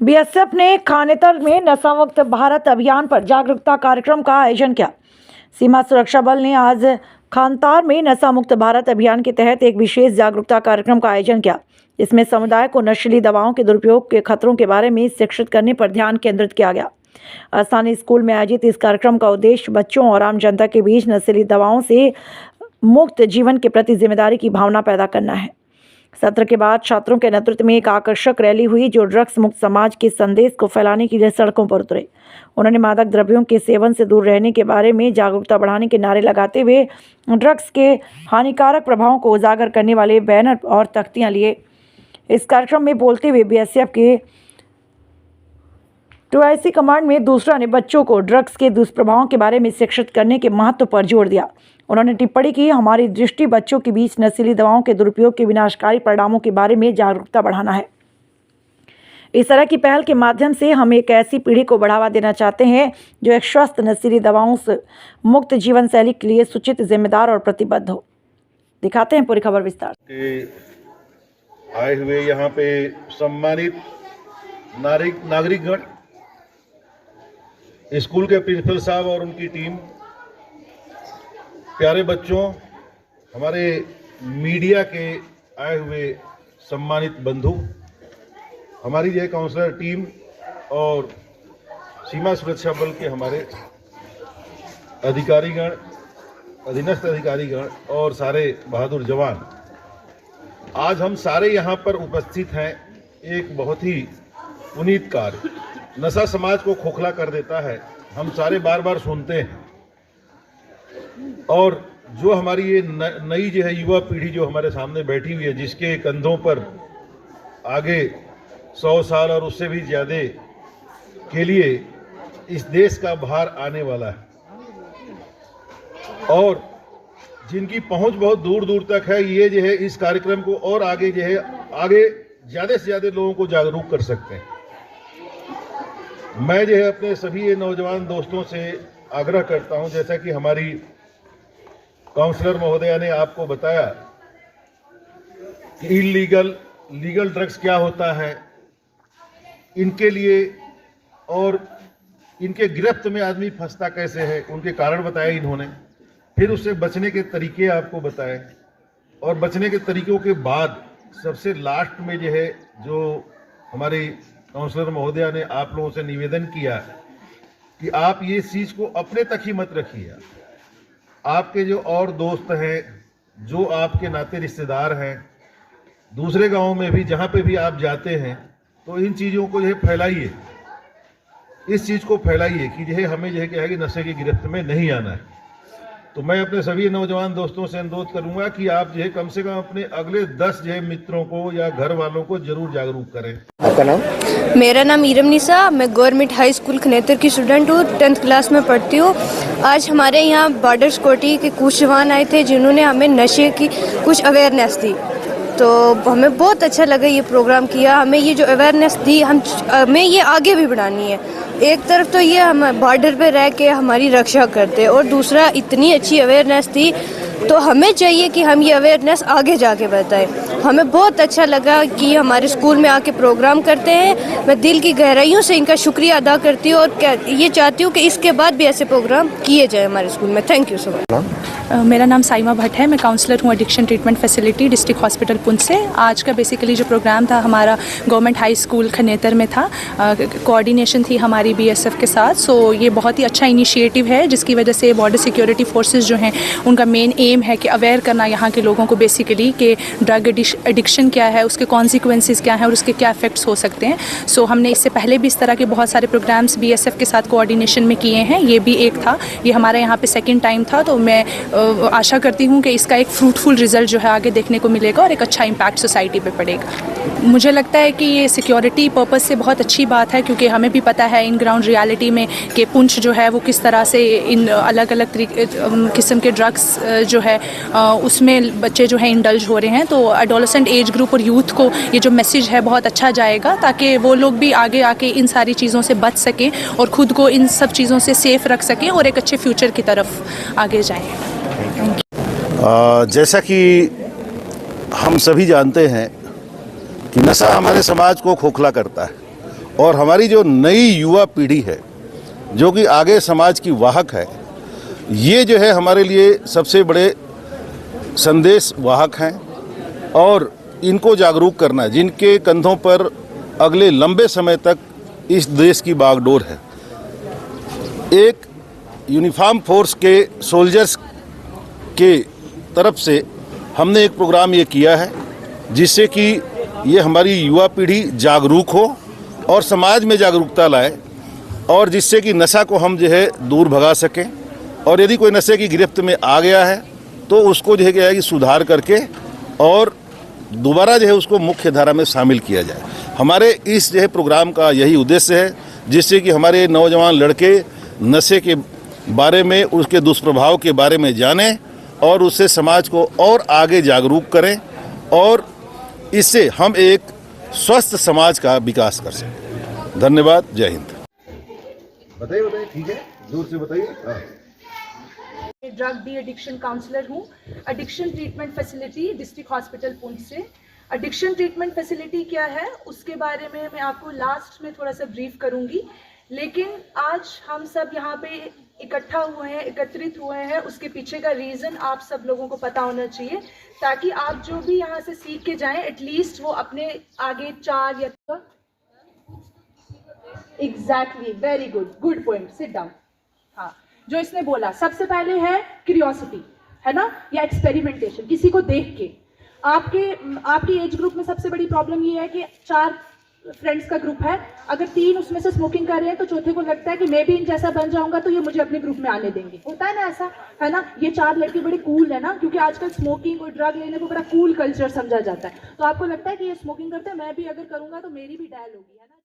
BSF ने खानेतर में नशा मुक्त भारत अभियान पर जागरूकता कार्यक्रम का आयोजन किया। सीमा सुरक्षा बल ने आज खानतार में नशा मुक्त भारत अभियान के तहत एक विशेष जागरूकता कार्यक्रम का आयोजन किया, जिसमें समुदाय को नशीली दवाओं के दुरुपयोग के खतरों के बारे में शिक्षित करने पर ध्यान केंद्रित किया गया। स्थानीय स्कूल में आयोजित इस कार्यक्रम का उद्देश्य बच्चों और आम जनता के बीच नशीली दवाओं से मुक्त जीवन के प्रति जिम्मेदारी की भावना पैदा करना है। सत्र के बाद छात्रों के नेतृत्व में एक आकर्षक रैली हुई, जो ड्रग्स मुक्त समाज के संदेश को फैलाने के लिए सड़कों पर उतरे। उन्होंने मादक द्रव्यों के सेवन से दूर रहने के बारे में जागरूकता बढ़ाने के नारे लगाते हुए ड्रग्स के हानिकारक प्रभावों को उजागर करने वाले बैनर और तख्तियां लिए। इस कार्यक्रम में बोलते हुए बीएसएफ के 2IC कमांड में दूसरा ने बच्चों को ड्रग्स के दुष्प्रभावों के बारे में शिक्षित करने के महत्व पर जोर दिया। उन्होंने टिप्पणी की, हमारी दृष्टि बच्चों के बीच नशीली दवाओं के दुरुपयोग के विनाशकारी परिणामों के बारे में जागरूकता बढ़ाना है। इस तरह की पहल के माध्यम से हम एक ऐसी पीढ़ी को बढ़ावा देना चाहते हैं जो एक स्वस्थ नशीली दवाओं से मुक्त जीवन शैली के लिए सूचित, जिम्मेदार और प्रतिबद्ध हो। दिखाते हैं पूरी खबर विस्तार से। आए हुए यहाँ पे सम्मानित नागरिकगण, स्कूल के प्रिंसिपल साहब और उनकी टीम, प्यारे बच्चों, हमारे मीडिया के आए हुए सम्मानित बंधु, हमारी यह काउंसलर टीम और सीमा सुरक्षा बल के हमारे अधिकारीगण, अधीनस्थ अधिकारीगण और सारे बहादुर जवान, आज हम सारे यहाँ पर उपस्थित हैं एक बहुत ही पुनीत कार्य। नशा समाज को खोखला कर देता है, हम सारे बार बार सुनते हैं, और जो हमारी ये नई जो है युवा पीढ़ी जो हमारे सामने बैठी हुई है, जिसके कंधों पर आगे 100 साल और उससे भी ज़्यादा के लिए इस देश का भार आने वाला है, और जिनकी पहुंच बहुत दूर दूर तक है, ये जो है इस कार्यक्रम को और आगे जो है आगे ज़्यादा से ज़्यादा लोगों को जागरूक कर सकते हैं। मैं जो है अपने सभी ये नौजवान दोस्तों से आग्रह करता हूं, जैसा कि हमारी काउंसलर महोदया ने आपको बताया कि लीगल ड्रग्स क्या होता है, इनके लिए और इनके गिरफ्त में आदमी फंसता कैसे है, उनके कारण बताए इन्होंने, फिर उससे बचने के तरीके आपको बताए, और बचने के तरीकों के बाद सबसे लास्ट में जो है जो हमारी काउंसलर महोदया ने आप लोगों से निवेदन किया कि आप ये चीज़ को अपने तक ही मत रखिए, आपके जो और दोस्त हैं, जो आपके नाते रिश्तेदार हैं, दूसरे गांवों में भी जहां पे भी आप जाते हैं, तो इन चीज़ों को जो है फैलाइए, इस चीज़ को फैलाइए कि जो है हमें जो है क्या है कि नशे की गिरफ्त में नहीं आना है। तो मैं अपने सभी नौजवान दोस्तों से अनुरोध करूंगा कि आप जो है कम से कम अपने अगले 10 जो है मित्रों को या घर वालों को जरूर जागरूक करें। आपका नाम? मेरा नाम ईरम निसा, मैं गवर्नमेंट हाई स्कूल खनेतर की स्टूडेंट हूँ, 10th क्लास में पढ़ती हूँ। आज हमारे यहाँ बॉर्डर सिक्योरिटी के कुछ जवान आए थे, जिन्होंने हमें नशे की कुछ अवेयरनेस दी, तो हमें बहुत अच्छा लगा ये प्रोग्राम किया। हमें ये जो अवेयरनेस दी, हमें ये आगे भी बढ़ानी है। एक तरफ तो ये हम बॉर्डर पे रह के हमारी रक्षा करते, और दूसरा इतनी अच्छी अवेयरनेस थी, तो हमें चाहिए कि हम ये अवेयरनेस आगे जाके बताएं। हमें बहुत अच्छा लगा कि हमारे स्कूल में आके प्रोग्राम करते हैं। मैं दिल की गहराइयों से इनका शुक्रिया अदा करती हूँ, और ये चाहती हूँ कि इसके बाद भी ऐसे प्रोग्राम किए जाए हमारे स्कूल में। Thank you so much. मेरा नाम साइमा भट्ट है, मैं काउंसलर हूँ addiction treatment facility district hospital Poonch से। आज का बेसिकली जो प्रोग्राम था हमारा गवर्नमेंट हाई स्कूल खनेतर में था, कोऑर्डिनेशन थी हमारी बीएसएफ के साथ। सो ये बहुत ही अच्छा इनिशिएटिव है, जिसकी वजह से बॉर्डर सिक्योरिटी फोर्सेस जो हैं उनका मेन एम है कि अवेयर करना यहाँ के लोगों को बेसिकली कि ड्रग एडिक्शन क्या है, उसके कॉन्सिक्वेंसेस क्या हैं और उसके क्या इफेक्ट्स हो सकते हैं। सो हमने इससे पहले भी इस तरह के बहुत सारे प्रोग्राम्स बीएसएफ के साथ कोऑर्डिनेशन में किए हैं, ये भी एक था। ये हमारे यहाँ पे सेकेंड टाइम था, तो मैं आशा करती हूँ कि इसका एक फ्रूटफुल रिजल्ट जो है आगे देखने को मिलेगा और एक अच्छा इम्पैक्ट सोसाइटी पे पड़ेगा। मुझे लगता है कि ये सिक्योरिटी पर्पस से बहुत अच्छी बात है, क्योंकि हमें भी पता है इन ग्राउंड रियलिटी में कि पुंछ जो है वो किस तरह से इन अलग अलग किस्म के ड्रग्स जो है उसमें बच्चे जो है इंडल्ज हो रहे हैं। तो एडोलेसेंट एज ग्रुप और यूथ को ये जो मैसेज है बहुत अच्छा जाएगा, ताकि वो लोग भी आगे आके इन सारी चीज़ों से बच सकें और ख़ुद को इन सब चीज़ों से सेफ रख सकें और एक अच्छे फ्यूचर की तरफ आगे जाएं। जैसा कि हम सभी जानते हैं कि नशा हमारे समाज को खोखला करता है और हमारी जो नई युवा पीढ़ी है जो कि आगे समाज की वाहक है, ये जो है हमारे लिए सबसे बड़े संदेश वाहक हैं और इनको जागरूक करना, जिनके कंधों पर अगले लंबे समय तक इस देश की बागडोर है। एक यूनिफॉर्म फोर्स के सोल्जर्स के तरफ से हमने एक प्रोग्राम ये किया है जिससे कि ये हमारी युवा पीढ़ी जागरूक हो और समाज में जागरूकता लाए और जिससे कि नशा को हम जो है दूर भगा सकें और यदि कोई नशे की गिरफ्त में आ गया है तो उसको जो है क्या है कि सुधार करके और दोबारा जो है उसको मुख्य धारा में शामिल किया जाए। हमारे इस जो है प्रोग्राम का यही उद्देश्य है जिससे कि हमारे नौजवान लड़के नशे के बारे में, उसके दुष्प्रभाव के बारे में जानें और उससे समाज को और आगे जागरूक करें और इससे हम एक स्वस्थ समाज का विकास कर सकें। धन्यवाद। जय हिंद। बताइए ठीक है, दूर से बताइए। ड्रग डी एडिक्शन काउंसलर हूँ, addiction treatment facility district hospital Poonch से। एडिक्शन ट्रीटमेंट फैसिलिटी क्या है उसके बारे में मैं आपको लास्ट में थोड़ा सा ब्रीफ करूँगी, लेकिन आज हम सब यहाँ पे इकट्ठा हुए हैं, एकत्रित हुए हैं, उसके पीछे का रीज़न आप सब लोगों को पता होना चाहिए ताकि आप जो भी यहाँ से सीख के जाएं एटलीस्ट वो अपने आगे 4 या exactly, very good point, sit down. हाँ, जो इसने बोला सबसे पहले है क्यूरियोसिटी, है ना, या एक्सपेरिमेंटेशन, किसी को देख के। आपके एज ग्रुप में सबसे बड़ी प्रॉब्लम ये है कि 4 फ्रेंड्स का ग्रुप है, अगर 3 उसमें से स्मोकिंग कर रहे हैं तो चौथे को लगता है कि मैं भी इन जैसा बन जाऊंगा तो ये मुझे अपने ग्रुप में आने देंगे। होता है ना ऐसा, है ना। ये 4 लड़के बड़े कूल है ना, क्योंकि आजकल स्मोकिंग और ड्रग लेने को बड़ा कूल कल्चर समझा जाता है। तो आपको लगता है कि ये स्मोकिंग करते हैं, मैं भी अगर करूंगा तो मेरी भी डैल होगी, है ना।